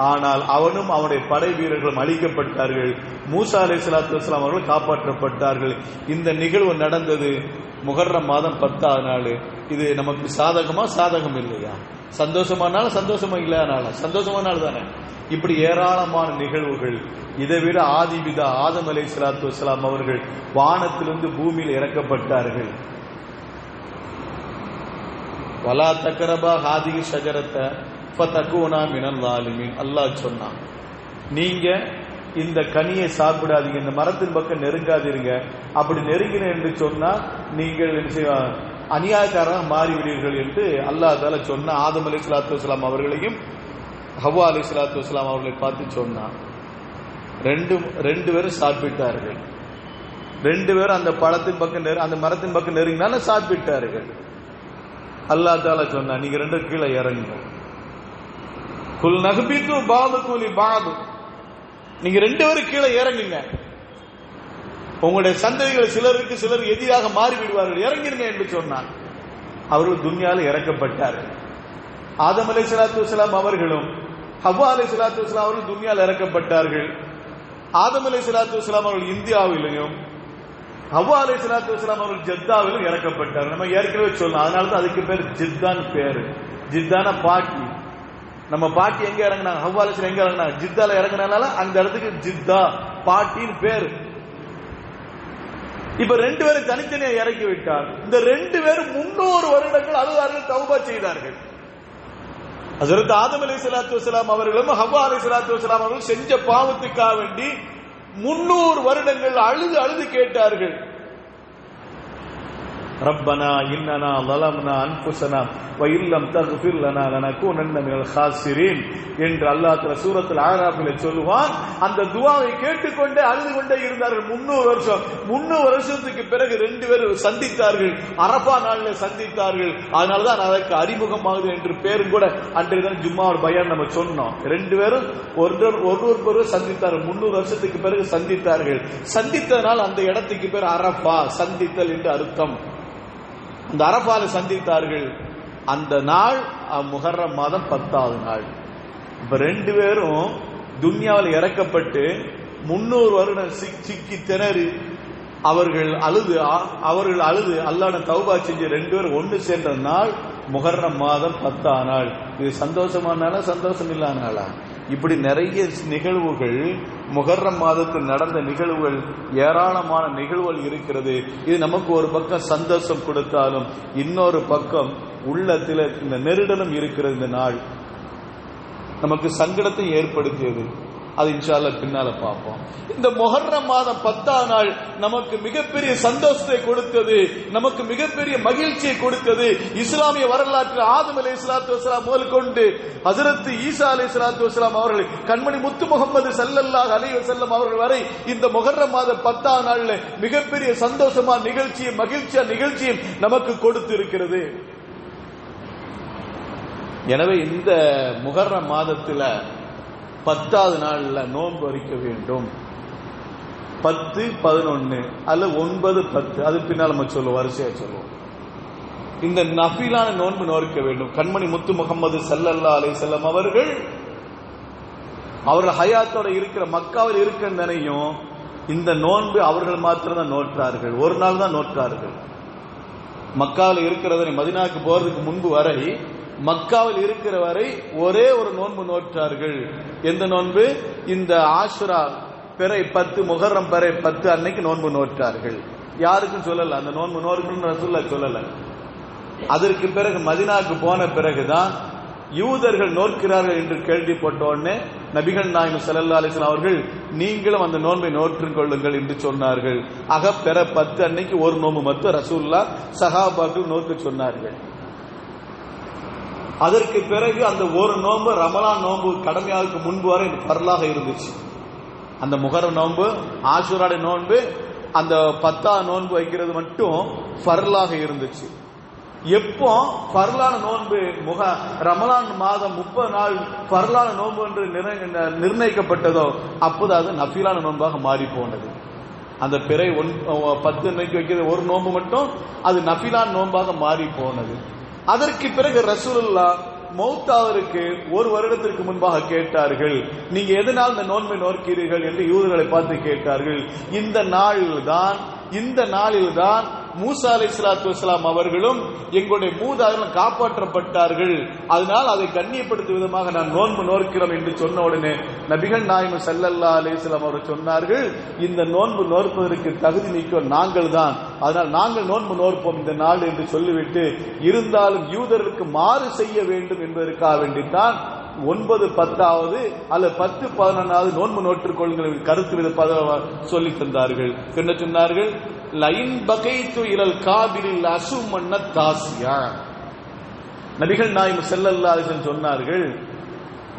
ஆனால் அவனும் அவனுடைய படை வீரர்களும் அழிக்கப்பட்டார்கள். மூசா அலைஹிஸ்ஸலாத்து வஸலாம் அவர்கள் காப்பாற்றப்பட்டார்கள். இந்த நிகழ்வு நடந்தது முஹர்ரம் மாதம் 10ஆம் நாள். இது நமக்கு சாதகமா சாதகம் இல்லையா? சந்தோஷமானாலும் சந்தோஷமா இல்லையானாலும் சந்தோஷமான நாள் தானே. இப்படி ஏராளமான நிகழ்வுகள். இதை விட ஆதிபிதா ஆதம் அலைஹிஸ்ஸலாத்து வஸலாம் அவர்கள் வானத்திலிருந்து பூமியில் இறக்கப்பட்டார்கள். வலா தக்ரபா ஹாதிஹி ஷஜரத ஃபதகூனா மினல் ஸாலிமீன். அல்லாஹ் சொன்னான், நீங்க இந்த கனியை சாப்பிடாதீங்க, இந்த மரத்தின் பக்கம் நெருங்காதீங்க. அப்படி நெருங்கின என்று சொன்னா நீங்கள் அநியாயக்காரராக மாறிவிடுவீர்கள் என்று அல்லாஹ் தஆலா சொன்ன ஆதம் அலைஹிஸ்ஸலாத்து வஸலாம் அவர்களையும் ஹவ்வா அலைஹிஸ்ஸலாத்து வஸலாம் அவர்களை பார்த்து சொன்னான். ரெண்டு பேரும் சாப்பிட்டார்கள். 2 பேரும் அந்த பழத்தின் பக்கம் அந்த மரத்தின் பக்கம் நெருங்கினாலும் சாப்பிட்டார்கள். அல்லாஹ் தஆலா சொன்னா, நீங்க 2 கீழே இறங்குங்க. குல் நஹ்பிது பாதுகுலி பாது, நீங்க 2 பேரும் கீழே இறங்குங்க. உங்களுடைய சந்ததிகள் சிலர் எதிராக மாறிவிடுவார்கள், இறங்கிருங்க என்று சொன்னான். அவர்கள் துன்யாவில் இறக்கப்பட்டார்கள். ஆதம் அலைஹிஸ்ஸலாத்து வஸலாம் அவர்களும் ஹவ்வா அலைஹிஸ்ஸலாத்து வஸலாம் அவர்கள் துன்யாவில் இறக்கப்பட்டார்கள். ஆதம் அலைஹிஸ்ஸலாத்து வஸ்ஸலாம் அவர்கள் இந்தியாவிலும், ஹவ்வா அலைஹிஸ்ஸலாத்து வஸ்ஸலாம் அவர்கள் ஜெத்தாவிலும் இறக்கப்பட்டார். நம்ம ஏற்கனவே சொல்லலாம். அதனாலதான் அதுக்கு பேர் ஜித்தான் பேரு. ஜித்தான பாட்டி. நம்ம பாட்டி எங்க இறங்கினாங்க? ஹவ்வா அலைஹிஸ்ஸலாம் எங்க இறங்கினாங்க? ஜித்தால இறங்கினால அந்த இடத்துக்கு ஜித்தா பாட்டின்னு பேரு. இப்ப 2 பேரும் தனித்தனியா இறக்கி விட்டார். இந்த 2 பேரும் 300 வருடங்கள் அழுதார்கள், தௌபா செய்தார்கள். ஹஜ்ரத் ஆதம் அலைஹிஸ்ஸலாத்து வஸ்ஸலாம் அவர்களும் ஹவ்வா அலைஹிஸ்ஸலாத்து வஸ்ஸலாம் அவர்களும் செஞ்ச பாவத்துக்காக வேண்டி 300 வருடங்கள் அழுது அழுது கேட்டார்கள். ரப்பனா இன்னனா ஸலம்னா அன்ஃபுஸனா வ இல்லம் தக்ஃபிர் லனா லனகூனன்ன மினல் காஸிரீன் என்று அல்லாஹ் தஆலா சூரத்துல் ஆராஃபில் சொல்லுவான். அந்த துஆவை கேட்டுக்கொண்டே அழுது கொண்டே இருந்தார்கள் 300 வருஷம். 300 வருஷத்துக்கு பிறகு 2 பேரும் சந்தித்தார்கள். அரஃபா நாளில் சந்தித்தார்கள். அதனால தான் அதற்கு அறிமுகமாகுது என்று பேரும் கூட அன்றைய தினம் ஜும்மாவுடைய பயான் நம்ம சொன்னோம். 2 பேரும் ஒருவர் சந்தித்தார்கள். 300 வருஷத்துக்கு பிறகு சந்தித்தார்கள். சந்தித்ததனால் அந்த இடத்துக்கு பேர் அரஃபா, சந்தித்தல் என்று அர்த்தம். அந்த அரஃபால சந்தித்தார்கள். அந்த நாள் முஹர்ரம் மாதம் 10வது நாள். இப்ப 2 பேரும் துன்யாவில் இறக்கப்பட்டு 300 வருடம் சிக்கி திணறி அவர்கள் அழுது அல்லாஹ்விடம் தௌபா செஞ்சு 2 பேரும் ஒன்று சேர்ந்த நாள் முஹர்ரம் மாதம் 10ஆம் நாள். இது சந்தோஷமான சந்தோஷம் இல்லாதனால இப்படி நிறைய நிகழ்வுகள் முஹர்ரம் மாதத்தில் நடந்த நிகழ்வுகள், ஏராளமான நிகழ்வுகள் இருக்கிறது. இது நமக்கு ஒரு பக்கம் சந்தோஷம் கொடுத்தாலும் இன்னொரு பக்கம் உள்ளத்தில் இந்த நெருடலும் இருக்கிறது. இந்த நாள் நமக்கு சங்கடத்தை ஏற்படுத்தியது. அது இன்ஷா அல்லாஹ் பின்னால பார்ப்போம். இந்த முஹர்ரம் மாதம் 10ஆம் நாள் நமக்கு மிகப்பெரிய சந்தோஷத்தை கொடுத்தது, நமக்கு மிகப்பெரிய மகிழ்ச்சியை கொடுத்தது. இஸ்லாமிய வரலாற்றில் ஆதம் அலைஹிஸ்ஸலாத்து வஸ்ஸலாம் முதல் கொண்டு ஹஜ்ரத் ஈசா அலைஹிஸ்ஸலாத்து வஸ்ஸலாம் அவர்கள், கண்மணி முத்து முஹம்மது ஸல்லல்லாஹு அலைஹி வஸல்லம் அவர்கள் வரை இந்த முஹர்ரம் மாதம் 10ஆம் நாள்ல மிகப்பெரிய சந்தோஷமான நிகழ்ச்சியும் மகிழ்ச்சியும் நமக்கு கொடுத்து இருக்கிறது. எனவே இந்த முஹர்ரம் மாதத்துல 10வது நாள்ல நோன்பு வைக்க வேண்டும். 10, 11 அல்ல 9, 10 அது பின்னால் நம்ம சொல்லுவோம், வரிசையா சொல்லுவோம். இந்த நஃபிலான நோன்பு நோக்க வேண்டும். கண்மணி முத்து முஹம்மது ஸல்லல்லாஹு அலைஹி வஸல்லம் அவர்கள் ஹயாத்தோட இருக்கிற மக்காவில் இருக்கிற நினையும் இந்த நோன்பு அவர்கள் மாத்திரம் தான் நோற்றார்கள். ஒரு நாள் தான் நோற்றார்கள். மக்காவில் இருக்கிறவரை மதீனாவுக்கு போறதுக்கு முன்பு வரை, மக்காவில் இருக்கிற வரை ஒரே ஒரு நோன்பு நோற்றார்கள். எந்த நோன்பு? இந்த ஆஷுரா பிறை 10, முஹர்ரம் பிறை 10 அன்னைக்கு நோன்பு நோற்றார்கள். யாருக்கும் சொல்லல, அந்த நோன்பு நோக்கணும்னு ரசூலுல்லாஹ் சொல்லல. அதற்கு பிறகு மதீனாவுக்கு போன பிறகுதான் யூதர்கள் நோக்கிறார்கள் என்று கேள்விப்பட்ட உடனே நபிகள் நாயகம் ஸல்லல்லாஹு அலைஹி வஸல்லம் அவர்கள் நீங்களும் அந்த நோன்பை நோற்றுக் கொள்ளுங்கள் என்று சொன்னார்கள். ஆக பிற 10 அன்னைக்கு ஒரு நோன்பு மட்டும் ரசூலுல்லாஹ் சஹாபாக்கள் நோக்க சொன்னார்கள். அதற்கு பிறகு அந்த ஒரு நோன்பு ரமலான் நோன்பு கடமையாவுக்கு முன்பு வரை ஃபர்லாக இருந்துச்சு. அந்த முஹர்ரம் நோன்பு, ஆஷுராடைய நோன்பு, அந்த 10ஆம் நோன்பு வைக்கிறது மட்டும் ஃபர்லாக இருந்துச்சு. எப்போ ஃபர்லான நோன்பு ரமலான் மாதம் 30 நாள் ஃபர்லான நோன்பு என்று நிர்ணயிக்கப்பட்டதோ அப்போது அது நஃபிலான நோன்பாக மாறி போனது. அந்த பிறை 10 அன்னைக்கு வைக்கிறது ஒரு நோன்பு மட்டும் அது நஃபிலான நோன்பாக மாறி போனது. அதற்கு பிறகு ரசூலுல்லாஹ் மௌத்தாவருக்கு 1 வருடத்திற்கு முன்பாக கேட்டார்கள், நீங்க எதனால் இந்த நோன்பை நோக்கிறீர்கள் என்று யூதர்களை பார்த்து கேட்டார்கள். இந்த நாளில்தான் மூசா அலைஹிஸ்ஸலாத்து வஸ்ஸலாம் அவர்களும் எங்களுடைய மூதாதையர்கள் காப்பாற்றப்பட்டார்கள், அதனால் அதை கண்ணியப்படுத்தும் விதமாக நான் நோன்பு நோக்கிறோம் என்று சொன்ன உடனே நபிகள் நாயகம் ஸல்லல்லாஹு அலைஹி வஸல்லம் அவர்கள் சொன்னார்கள், இந்த நோன்பு நோற்பதற்கு தகுதி மிக்க நாங்கள் தான், அதனால் நாங்கள் நோன்பு நோற்போம் இந்த நாள் என்று சொல்லிவிட்டு, இருந்தாலும் யூதர்களுக்கு மாறு செய்ய வேண்டும் என்பதற்காக வேண்டித்தான் 9, 10வது அல்லது 10, 11வது நோன்பு நோற்றுக் கொள்ளுங்கள் கருத்து சொல்லி தந்தார்கள். என்ன சொன்னார்கள்? லைன் பகைத்து இலல் காபிலில் அசுமன்ன தாசியா. நபிகள் நாயகம் ஸல்லல்லாஹு அலைஹி வஸல்லம் சொன்னார்கள்,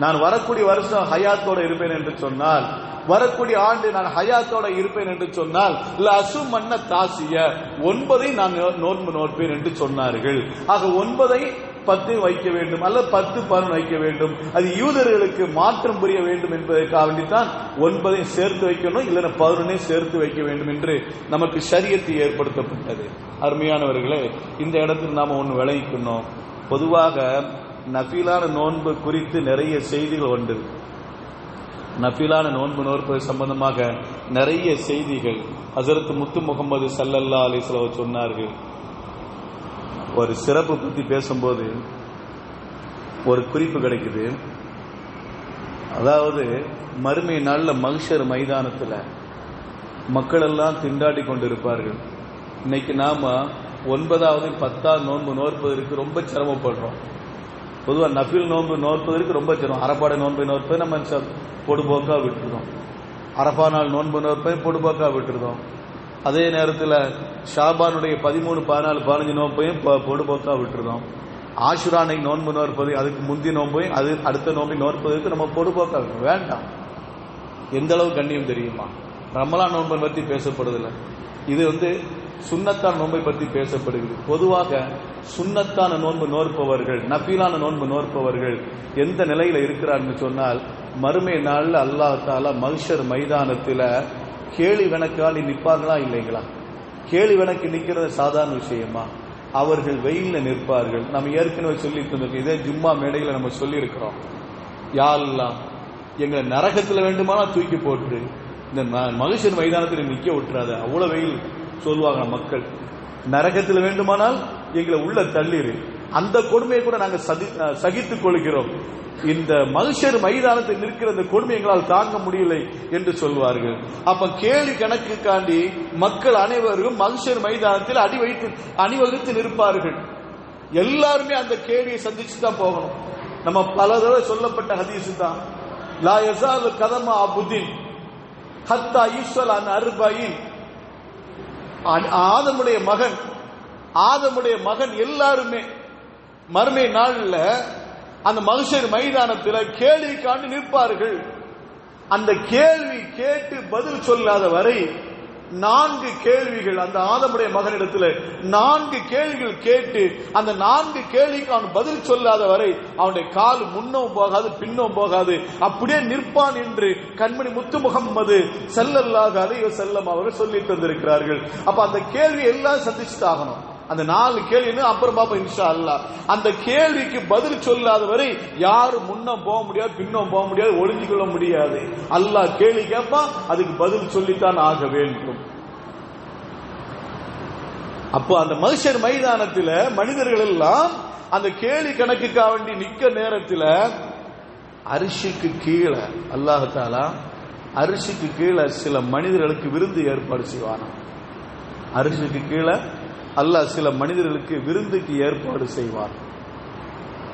நான் வரக்கூடிய வருஷம் ஹயாத்தோட இருப்பேன் என்று சொன்னால், வரக்கூடிய ஆண்டு நான் ஹயாத்தோட இருப்பேன் என்று சொன்னால் அசுமன்ன தாசிய 9ஐ நான் நோன்பு நோற்பேன் என்று சொன்னார்கள். ஆக 9ஐ 10 வைக்க வேண்டும் அல்ல 10, 11 வைக்க வேண்டும். அது யூதர்களுக்கு மாற்றம் புரிய வேண்டும் என்பதற்காக வேண்டித்தான் 9ஐ சேர்த்து வைக்கணும், இல்லைன்னா 11ஐ சேர்த்து வைக்க வேண்டும் என்று நமக்கு ஷரியத்து ஏற்படுத்தப்பட்டது. அருமையானவர்களே, இந்த இடத்தில் நாம ஒன்று விளங்கிக்கணும். பொதுவாக நஃபிலான நோன்பு குறித்து நிறைய செய்திகள் உண்டு. நஃபிலான நோன்பு நோற்பது சம்பந்தமாக நிறைய செய்திகள் ஹஸரத் முத்து முகமது ஸல்லல்லாஹு அலைஹி வஸல்லம் சொன்னார்கள். ஒரு சிறப்பு பற்றி பேசும்போது ஒரு குறிப்பு கிடைக்குது. அதாவது மறுமை நாளில் மஹ்ஷர் மைதானத்தில் மக்கள் எல்லாம் திண்டாடி கொண்டிருப்பார்கள். இன்னைக்கு நாம 9வது 10வது நோன்பு நோற்பதற்கு ரொம்ப சிரமப்படுறோம். பொதுவாக நஃபில் நோன்பு நோற்பதற்கு ரொம்ப சிரமம். அரபாடை நோன்பை நோற்பதை நம்ம பொடுபோக்கா விட்டுருந்தோம். அரபா நாள் நோன்பு நோற்பதை பொடுபோக்கா விட்டுருந்தோம். அதே நேரத்தில் ஷாபானுடைய 13, 14, 15 நோன்பையும் பொடுபோக்கா விட்டுருந்தோம். ஆஷுரானை நோன்பு நோற்பது, அதுக்கு முந்தி நோன்பையும் அது அடுத்த நோன்பை நோற்பதற்கு நம்ம பொடுபோக்கா வேண்டாம். எந்த அளவு கண்ணியம் தெரியுமா? ரமலான் நோன்பை பற்றி பேசப்படுதில்லை. இது சுன்னத்தான நோன்பை பற்றி பேசப்படுகிறது. பொதுவாக சுன்னத்தான நோன்பு நோற்பவர்கள், நஃபிலான நோன்பு நோற்பவர்கள் எந்த நிலையில இருக்கிறார்னு சொன்னால், மறுமை நாளில் அல்லாஹ் தஆலா மஹ்ஷர் மைதானத்தில் கேலி கணக்காண்டி நிற்பார்களா இல்லைங்களா? கேலி கணக்கு நிற்கிறது சாதாரண விஷயமா? அவர்கள் வெயிலில் நிற்பார்கள். நம்ம ஏற்கனவே சொல்லிட்டு இருந்தோம், இதே ஜும்மா மேடையில் நம்ம சொல்லி இருக்கிறோம், யா அல்லாஹ் எங்களை நரகத்தில் வேண்டுமானா தூக்கி போட்டு இந்த மஹ்ஷர் மைதானத்தில் நிக்க விட்டுறாத. அவ்வளவு வெயில் சொல்லுவாங்க மக்கள். நரகத்தில் வேண்டுமானால் எங்களை உள்ள தள்ளிரு, அந்த கொடுமையை கூட நாங்கள் சகித்துக் கொள்கிறோம். இந்த மஹ்ஷர் மைதானத்தில் நிற்கிற இந்த கொடுமை எங்களால் தாங்க முடியலை என்று சொல்வார்கள். அப்ப கேலி கணக்குக்காண்டி மக்கள் அனைவரும் மஹ்ஷர் மைதானத்தில் அணிவகுத்து நிற்பார்கள். எல்லாருமே அந்த கேலியை சந்திச்சு தான் போகணும். நம்ம பல தடவை சொல்லப்பட்ட ஹதீஸ் தான், லா யஸாலு கதம அபுதின் ஹத்தா யுஸ்அல் அன் அர்பஈன். ஆதமுடைய மகன் எல்லாருமே மறுமை நாள்ல அந்த மஹ்ஷர் மைதானத்தில் கேள்வி காண்டு நிற்பார்கள். அந்த கேள்வி கேட்டு பதில் சொல்லாத வரை 4 கேள்விகள் அந்த ஆதமுடைய மகனிடத்தில் 4 கேள்விகள் கேட்டு அந்த 4 கேள்விக்கு அவன் பதில் சொல்லாத வரை அவனுடைய கால் முன்னும் போகாது பின்னும் போகாது, அப்படியே நிற்பான் என்று கண்மணி முத்து முகம்மது ஸல்லல்லாஹு அலைஹி வஸல்லம் அவர்கள் சொல்லி தந்திருக்கிறார்கள். அப்ப அந்த கேள்வி எல்லாம் சந்திச்சுட்டாகணும். அந்த 4 கேள்வி அப்புறம் பாப்போம் இன்ஷா அல்லாஹ். அந்த கேள்விக்கு பதில் சொல்லாத வரை யாரும் முன்னும் போக முடியாது, பின்னும் போக முடியாது, ஒளிஞ்சு கொள்ள முடியாது. அல்லாஹ் கேள்வி கேட்பான், அதுக்கு பதில் சொல்லித்தான் ஆக வேண்டும். அப்போ அந்த மஹ்ஷர் மைதானத்தில் மனிதர்கள் எல்லாம் அந்த கேள்வி கணக்குக்காக வேண்டி நிக்க நேரத்தில் அரிசிக்கு கீழே அல்லாஹ் தஆலா அரிசிக்கு கீழே சில மனிதர்களுக்கு விருந்து ஏற்பாடு செய்வானா. அரிசிக்கு கீழே அல்லாஹ் சில மனிதர்களுக்கு விருந்துக்கு ஏற்பாடு செய்வார்.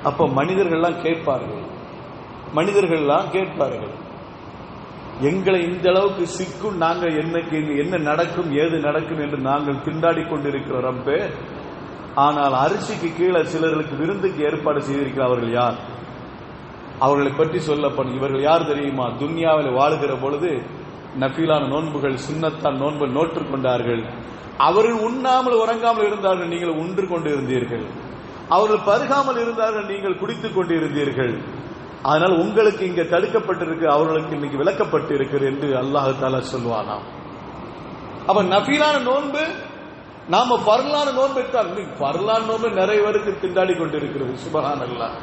அப்ப மனிதர்கள்லாம் கேட்பார்கள், எங்களை இந்த அளவுக்கு சிக்கும், நாங்கள் என்ன நடக்கும் ஏது நடக்கும் என்று நாங்கள் திண்டாடி கொண்டிருக்கிறோம் ரப்பே. ஆனால் அரிசிக்கு கீழே சிலர்களுக்கு விருந்துக்கு ஏற்பாடு செய்திருக்கிறார். அவர்கள் யார்? அவர்களை பற்றி சொல்லப்படும். இவர்கள் யார் தெரியுமா? துன்யாவில் வாழுகிற பொழுது நஃபிலான நோன்புகள், சுன்னத்தான் நோன்பு நோற்றுக் கொண்டார்கள். அவர்கள் உண்ணாமல் உறங்காமல் இருந்தார்கள், நீங்கள் உண்டு கொண்டு இருந்தீர்கள். அவர்கள் பருகாமல் இருந்தார்கள், நீங்கள் குடித்துக் கொண்டு இருந்தீர்கள். அதனால் உங்களுக்கு இங்க தடுக்கப்பட்டிருக்கு, அவர்களுக்கு இன்னைக்கு விளக்கப்பட்டு இருக்கிறது என்று அல்லாஹ் தஆலா சொல்வானாம். அப்ப நஃபிலான நோன்பு, நாம ஃபர்லான நோன்பு எடுத்தால், ஃபர்லான நோன்பு நிறைய பேருக்கு திண்டாடி கொண்டிருக்கிறது. சுப்ஹானல்லாஹ்.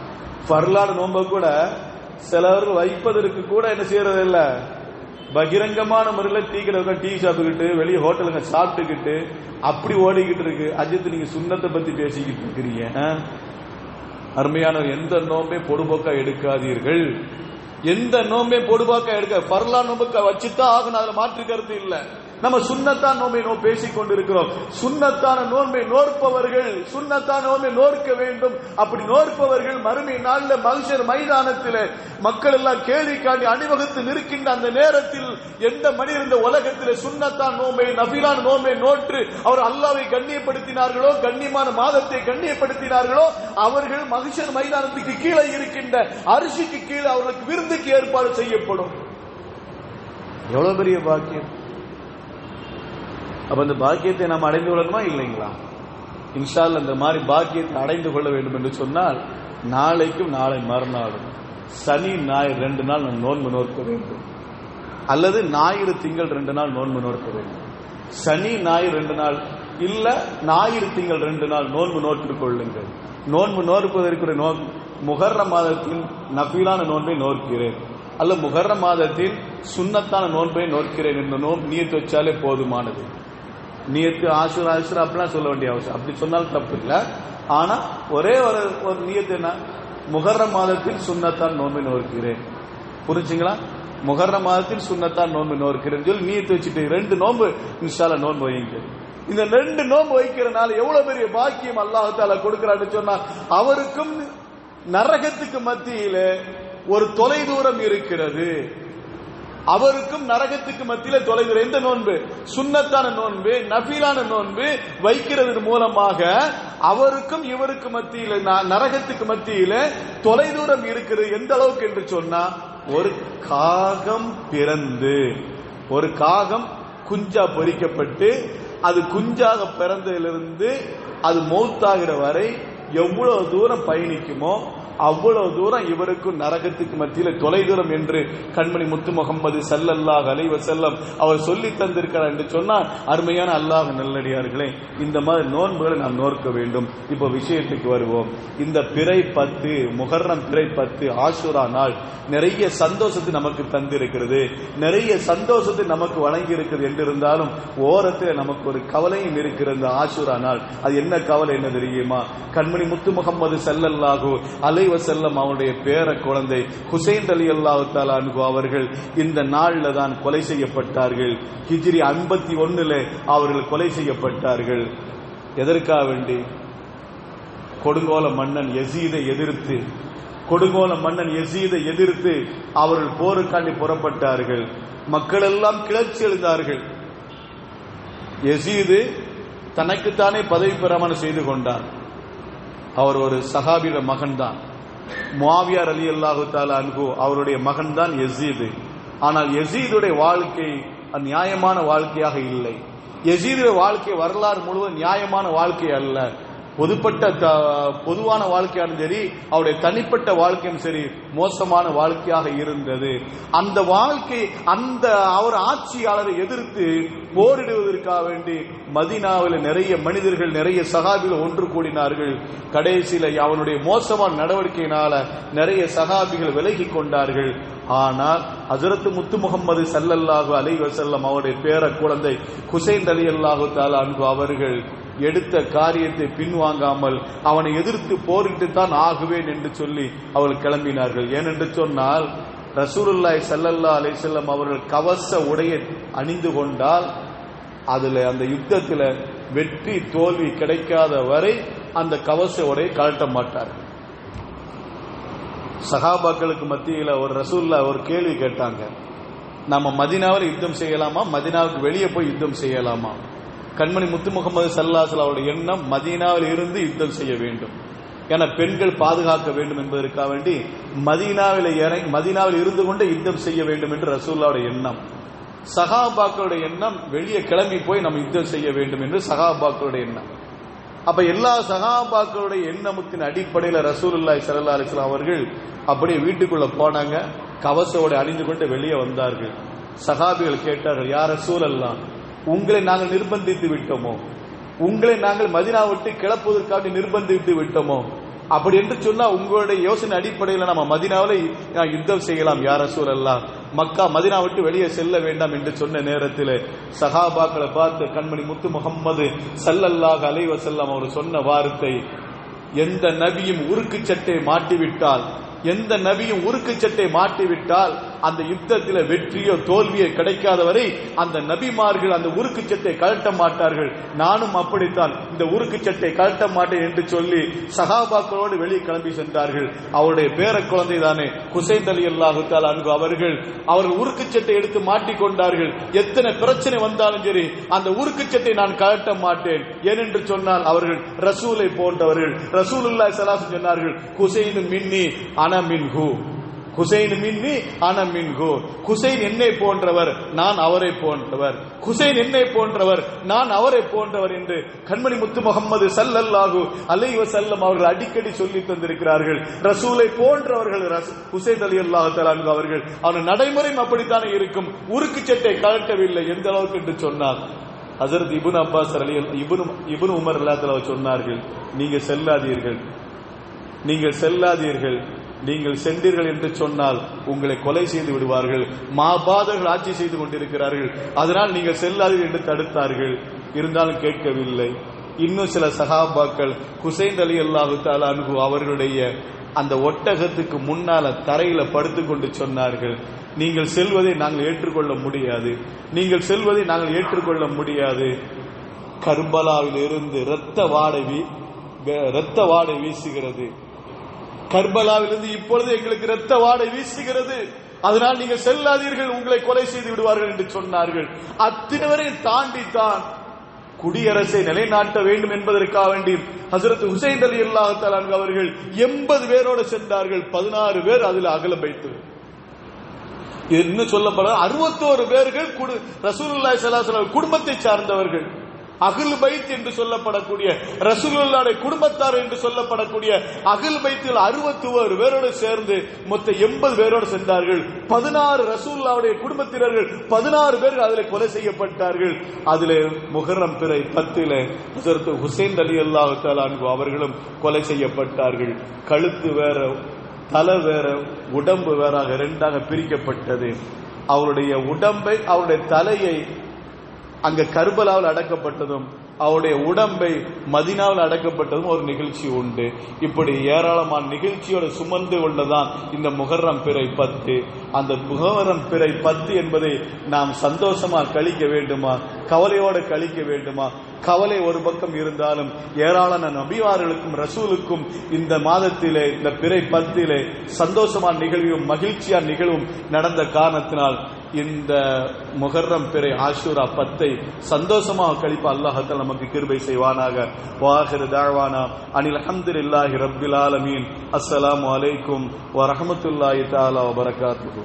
ஃபர்லான நோன்பை கூட சிலர் வைப்பதற்கு கூட என்ன செய்யறது இல்ல, பகிரங்கமான முறையில் டீ சாப்பிட்டுக்கிட்டு வெளியே ஹோட்டலுங்க சாப்பிட்டுக்கிட்டு அப்படி ஓடிக்கிட்டு இருக்கு. அஜித், நீங்க சுன்னத்தை பத்தி பேசிக்கிட்டு இருக்கிறீங்க. அருமையான எந்த நோம்பே பொடுபோக்கா எடுக்காதீர்கள். எந்த நோம்பே பொடுபோக்கா எடுக்க, ஃபர்லா நோம்புக்கு வச்சுதான் ஆகணும், அதுல மாற்று கருத்து இல்ல. நம்ம சுன்னத்தான் நோம்பை பேசிக் கொண்டிருக்கிறோம். சுன்னத்தான நோன்பை நோற்பவர்கள் சுன்னத்தான நோன்பை நோற்க வேண்டும். அப்படி நோற்பவர்கள் மறுமை நாளில் மஹ்ஷர் மைதானத்தில் மக்கள் எல்லாம் கேள்வி காட்டி அணிவகுத்து நிற்கின்ற அந்த நேரத்தில் எந்த மனிதர் இந்த உலகத்தில் சுன்னத்தான் நோன்பை, நஃபிலான நோன்பை நோற்று அவர் அல்லாஹ்வை கண்ணியப்படுத்தினார்களோ, கண்ணியமான மாதத்தை கண்ணியப்படுத்தினார்களோ, அவர்கள் மஹ்ஷர் மைதானத்துக்கு கீழே இருக்கின்ற அரிசிக்கு கீழே அவர்களுக்கு விருந்துக்கு ஏற்பாடு செய்யப்படும். எவ்வளவு பெரிய பாக்கியம்! அப்ப அந்த பாக்கியத்தை நாம் அடைந்து கொள்ளணுமா இல்லைங்களா? இன்ஷா அல்லாஹ் இந்த மாதிரி பாக்கியத்தை அடைந்து கொள்ள வேண்டும் என்று சொன்னால் நாளைக்கும் நாளை மறுநாளும் சனி ஞாயிறு 2 நாள் நாம் நோன்பு நோக்க வேண்டும், அல்லது ஞாயிறு திங்கள் 2 நாள் நோன்பு நோக்க வேண்டும். சனி ஞாயிறு 2 நாள் இல்ல, ஞாயிறு திங்கள் 2 நாள் நோன்பு நோற்றுக் கொள்ளுங்கள். நோன்பு நோற்பதற்கு முஹர்ரம் மாதத்தில் நஃபிலான நோன்பை நோக்கிறேன், அல்ல முஹர்ரம் மாதத்தில் சுன்னத்தான நோன்பை நோக்கிறேன் என்ற நியத்து வச்சாலே போதுமானது. நியத்து ஆஷுரா அப்படிலாம் சொல்ல வேண்டிய அவசியம், அப்படி சொன்னாலும் தப்பு இல்லை. ஆனா ஒரே ஒரு நியத்து என்ன, முஹர்ரம் மாதத்தில் சுன்னத்தான் நோன்பை நோக்கிறேன். புரிஞ்சுங்களா? முஹர்ரம் மாதத்தில் சுன்னத்தான் நோன்பு நோக்கிறேன்னு சொல்லி நியத்து வச்சுட்டு 2 நோன்பு இன்ஷால்லா நோன்பு வைங்க. இந்த 2 நோன்பு வைக்கிறனால எவ்வளவு பெரிய பாக்கியம் அல்லாஹ் தஆலா கொடுக்கிறான்னு சொன்னா, அவருக்கும் நரகத்துக்கு மத்தியில ஒரு தொலைதூரம் இருக்கிறது. அவருக்கும் நரகத்துக்கு மத்தியில தொலைதூரம். எந்த நோன்பு? சுன்னத்தான நோன்பு, நஃபிலான நோன்பு வைக்கிறது மூலமாக அவருக்கும் இவருக்கு மத்தியில, நரகத்துக்கு மத்தியில தொலைதூரம் இருக்கிறது. எந்த அளவுக்கு என்று சொன்னா, ஒரு காகம் பிறந்து, ஒரு காகம் குஞ்சா பொரிக்கப்பட்டு அது குஞ்சாக பிறந்ததிலிருந்து அது மௌத்தாகிற வரை எவ்வளவு தூரம் பயணிக்குமோ அவ்வளவு தூரம் இவருக்கும் நரகத்துக்கு மத்தியில தொலைதூரம் என்று கண்மணி முத்து முகமது ஸல்லல்லாஹு அலைஹி வஸல்லம் அவர் சொல்லி தந்திருக்கிறார் என்று சொன்னால், அருமையான அல்லாஹ் நல்லடியார்களே, இந்த மாதிரி நோன்புகளை நாம் நோக்க வேண்டும். இப்போ விஷயத்துக்கு வருவோம். இந்த பிறை 10 முஹர்ரம் பிறை 10 ஆஷுரா நாள் நிறைய சந்தோஷத்தை நமக்கு தந்திருக்கிறது, நிறைய சந்தோஷத்தை நமக்கு வழங்கி இருக்கிறது என்றிருந்தாலும் ஓரத்தில் நமக்கு ஒரு கவலையும் இருக்கிறது. இந்த ஆஷுரா நாள் அது என்ன கவலை என்ன தெரியுமா? கண்மணி முத்து முகமது ஸல்லல்லாஹு அலைஹி வஸல்லம் அவருடைய பேர குழந்தை ஹுசைன் ரலியல்லாஹு தஆலா அன்ஹு அவர்கள் இந்த நாள்ல தான் கொலை செய்யப்பட்டார்கள். ஹிஜ்ரி 51 அவர்கள் கொலை செய்யப்பட்டார்கள். எதற்காக வேண்டி? கொடுங்கோல மன்னன் யசீதை எதிர்த்து, கொடுங்கோல மன்னன் யசீதை எதிர்த்து அவர்கள் போருக்காண்டி புறப்பட்டார்கள். மக்கள் எல்லாம் கிளர்ச்சி எழுந்தார்கள். யசீது தனக்குத்தானே பதவி பிரமாணம் செய்து கொண்டார். அவர் ஒரு சஹாபியோட மகன் தான். முஆவியா ரலியல்லாஹு தஆலா அன்ஹு அவருடைய மகன் தான் யசீது. ஆனால் யசீதுடைய வாழ்க்கை நியாயமான வாழ்க்கையாக இல்லை. யசீதுடைய வாழ்க்கை வரலாறு முழுவதும் நியாயமான வாழ்க்கை அல்ல. பொதுவான வாழ்க்கையாலும் சரி, அவருடைய தனிப்பட்ட வாழ்க்கையும் சரி, மோசமான வாழ்க்கையாக இருந்தது. அந்த வாழ்க்கை அந்த அவர் ஆட்சியாளரை எதிர்த்து போரிடுவதற்காக வேண்டி மதீனாவில் நிறைய மனிதர்கள், நிறைய சஹாபிகள் ஒன்று கூடினார்கள். கடைசியில அவனுடைய மோசமான நடவடிக்கையினால நிறைய சஹாபிகள் விலகி கொண்டார்கள். ஆனால் ஹஜ்ரத் முத்து முகமது ஸல்லல்லாஹு அலைஹி வஸல்லம் அவருடைய பேர குழந்தை ஹுசைன் ரலியல்லாஹு தஆலா அன்ஹு அவர்கள் எடுத்த காரியத்தை பின்வாங்காமல் அவனை எதிர்த்து போரிட்டு தான் ஆகுவேன் என்று சொல்லி அவர்கள் கிளம்பினார்கள். ஏனென்று சொன்னால், ரசூலுல்லாஹி ஸல்லல்லாஹு அலைஹி வஸல்லம் அவர்கள் கவச உடையை அணிந்து கொண்டால் அதுல அந்த யுத்தத்தில் வெற்றி தோல்வி கிடைக்காத வரை அந்த கவச உடையை கழட்ட மாட்டார்கள். சஹாபாக்களுக்கு மத்தியில் ஒரு ரசூலுல்லாஹ் ஒரு கேள்வி கேட்டாங்க, நம்ம மதீனாவில் யுத்தம் செய்யலாமா, மதீனாவுக்கு வெளியே போய் யுத்தம் செய்யலாமா? கண்மணி முத்து முகமது ஸல்லல்லாஹு அலைஹி அவருடைய எண்ணம் மதீனாவில் இருந்து யுத்தம் செய்ய வேண்டும். ஏன்னா பெண்கள் பாதுகாக்க வேண்டும் என்பதற்காக வேண்டி மதீனாவில் இருந்து கொண்டு யுத்தம் செய்ய வேண்டும் என்று ரசூலுல்லாஹ்வுடைய எண்ணம். சஹாபாக்களுடைய எண்ணம் வெளியே கிளம்பி போய் நம்ம யுத்தம் செய்ய வேண்டும் என்று சஹாபாக்களுடைய எண்ணம். அப்ப எல்லா சஹாபாக்களுடைய எண்ணத்தின் அடிப்படையில் ரசூலுல்லாஹி ஸல்லல்லாஹு அலைஹி வஸல்லம் அவர்கள் அப்படியே வீட்டுக்குள்ள போனாங்க, கவசோட அணிந்து கொண்டு வெளியே வந்தார்கள். சஹாபிகள் கேட்டார்கள், யா ரசூலல்லாஹ், உங்களை நாங்கள் நிர்பந்தித்து விட்டோமோ, உங்களை நாங்கள் மதீனா விட்டு கிளப்புவதற்காக நிர்பந்தித்து விட்டோமோ? அப்படி என்று சொன்னா உங்களுடைய யோசனை அடிப்படையில் நம்ம மதீனாவில் யுத்தம் செய்யலாம் யா ரசூலல்லாஹ், மக்கா மதீனா விட்டு வெளியே செல்ல வேண்டாம் என்று சொன்ன நேரத்தில் சஹாபாக்களை பார்த்து கண்மணி முத்து முகம்மது ஸல்லல்லாஹு அலைஹி வஸல்லம் அவர் சொன்ன வார்த்தை, எந்த நபியும் உருக்கு சட்டை மாட்டிவிட்டால், எந்த நபியும் உருக்கு சட்டை மாட்டிவிட்டால் அந்த யுத்தத்தில் வெற்றியோ தோல்வியோ கிடைக்காத வரை அந்த நபிமார்கள் அந்த உருக்கு சட்டை கழட்ட மாட்டார்கள். நானும் அப்படித்தான் இந்த உருக்கு சட்டை கழட்ட மாட்டேன் என்று சொல்லி சஹாபாக்களோடு வெளியே கிளம்பி சென்றார்கள். அவருடைய பேர குழந்தை தானே ஹுசைன் ரலியல்லாஹு தஆலா அன்ஹு அவர்கள் உருக்கு சட்டை எடுத்து மாட்டிக்கொண்டார்கள். எத்தனை பிரச்சனை வந்தாலும் சரி அந்த உருக்கு சட்டை நான் கழட்ட மாட்டேன். ஏனென்று சொன்னால் அவர்கள் ரசூலை போன்றவர்கள். ரசூலுல்லாஹி ஸல்லல்லாஹு அலைஹி சொன்னார்கள், ஹுசைன் மின்னி அன மின்ஹு, ஹுசைன் மின்னி அன மின்ஹு, ஹுசைன் என்னை போன்றவர், நான் அவரை போன்றவர், ஹுசைன் என்னை போன்றவர், நான் அவரை போன்றவர் என்று கண்மணி முத்து முகமது ஸல்லல்லாஹு அலைஹி வஸல்லம் அவர்கள் அடிக்கடி சொல்லி தந்திருக்கிறார்கள். ரசூலை போன்றவர்கள் ஹுசைன் ரலியல்லாஹு தஆலா அன்ஹு அவர்கள். அவன் நடைமுறையும் அப்படித்தானே இருக்கும். உருக்கு சட்டை கழட்டவில்லை. எந்த அளவுக்கு என்று சொன்னார், ஹஜ்ரத் இப்னு அப்பாஸ் இப்னு உமர் ரலியல்லாஹு சொன்னார்கள், நீங்கள் செல்லாதீர்கள், நீங்கள் செல்லாதீர்கள், நீங்கள் சென்றீர்கள் என்று சொன்னால் உங்களை கொலை செய்து விடுவார்கள், மாபாதர்கள் ஆட்சி செய்து கொண்டிருக்கிறார்கள், அதனால் நீங்கள் செல்லாதீர்கள் என்று தடுத்தார்கள். இருந்தாலும் கேட்கவில்லை. இன்னும் சில சஹாபாக்கள் ஹுசைன் ரலியல்லாஹு தஆலா அன்ஹு அவர்களுடைய அந்த ஒட்டகத்துக்கு முன்னால தரையில படுத்துக்கொண்டு சொன்னார்கள், நீங்கள் செல்வதை நாங்கள் ஏற்றுக்கொள்ள முடியாது, நீங்கள் செல்வதை நாங்கள் ஏற்றுக்கொள்ள முடியாது. கர்பலாவில் இருந்து இரத்த வாடை வீசுகிறது. கர்பலாவிலிருந்து இப்பொழுது எங்களுக்கு இரத்த வாடை வீசுகிறது, அதனால் நீங்கள் செல்லாதீர்கள், உங்களை கொலை செய்து விடுவார்கள் என்று சொன்னார்கள். அத்தனை வரை தாண்டித்தான் குடியரசை நிலைநாட்ட வேண்டும் என்பதற்காக வேண்டி ஹஜ்ரத் ஹுசைன் ரலியல்லாஹு தஆலா அன்ஹு அவர்கள் 80 பேரோடு சென்றார்கள். 16 பேர் அதில் அகல பைத்து, இன்னும் சொல்லப்பட 61 பேர்கள் ரசூலுல்லாஹி ஸல்லல்லாஹு அலைஹி வஸல்லம் குடும்பத்தை சார்ந்தவர்கள். அகில் பைத் என்று சொல்லப்படக்கூடிய ரசூலுல்லாஹ்வுடைய குடும்பத்தார் என்று சொல்லப்படக்கூடிய அகில் பைத்தில் 61 பேரோடு சேர்ந்து மொத்தம் 80 பேரோடு சென்றார்கள். 16 ரசூலுல்லாஹ்வுடைய குடும்பத்தினர்கள் 16 பேர்கள் அதில் கொலை செய்யப்பட்டார்கள். அதில் முஹர்ரம் பிறை 10 ஹஜ்ரத் ஹுசைன் ரலியல்லாஹு தஆலா அன்ஹு அவர்களும் கொலை செய்யப்பட்டார்கள். கழுத்து வேற, தலை வேற, உடம்பு வேறாக இரண்டாக பிரிக்கப்பட்டது. அவருடைய உடம்பை, அவருடைய தலையை அங்க கர்பலாவில் அடக்கப்பட்டதும், அவருடைய உடம்பை மதீனாவில் அடக்கப்பட்டதும் ஒரு நிகழ்ச்சி உண்டு. இப்படி ஏராளமான நிகழ்ச்சியோட சுமந்து கொண்டதான் இந்த முஹர்ரம் பிறை 10. அந்த முஹர்ரம் பிறை 10 என்பதை நாம் சந்தோஷமா கழிக்க வேண்டுமா, கவலையோடு கழிக்க வேண்டுமா? கவலை ஒரு பக்கம் இருந்தாலும் ஏராளமான நபிமார்களுக்கும் ரசூலுக்கும் இந்த மாதத்திலே, இந்த பிறை 10 சந்தோஷமான நிகழ்வும் மகிழ்ச்சியான நிகழ்வும் நடந்த காரணத்தினால் இந்த முஹர்ரம் பிறை ஆஷூரா 10 சந்தோஷமாக கழிப்ப அல்லாஹ் தஆலா நமக்கு கிருபை செய்வானாக. வாஹிரு தஅவானா அனில் ஹம்துலில்லாஹி ரப்பில் ஆலமீன். அஸ்ஸலாமு அலைக்கும் வ ரஹ்மத்துல்லாஹி தஆலா வ பரகாத்துஹு.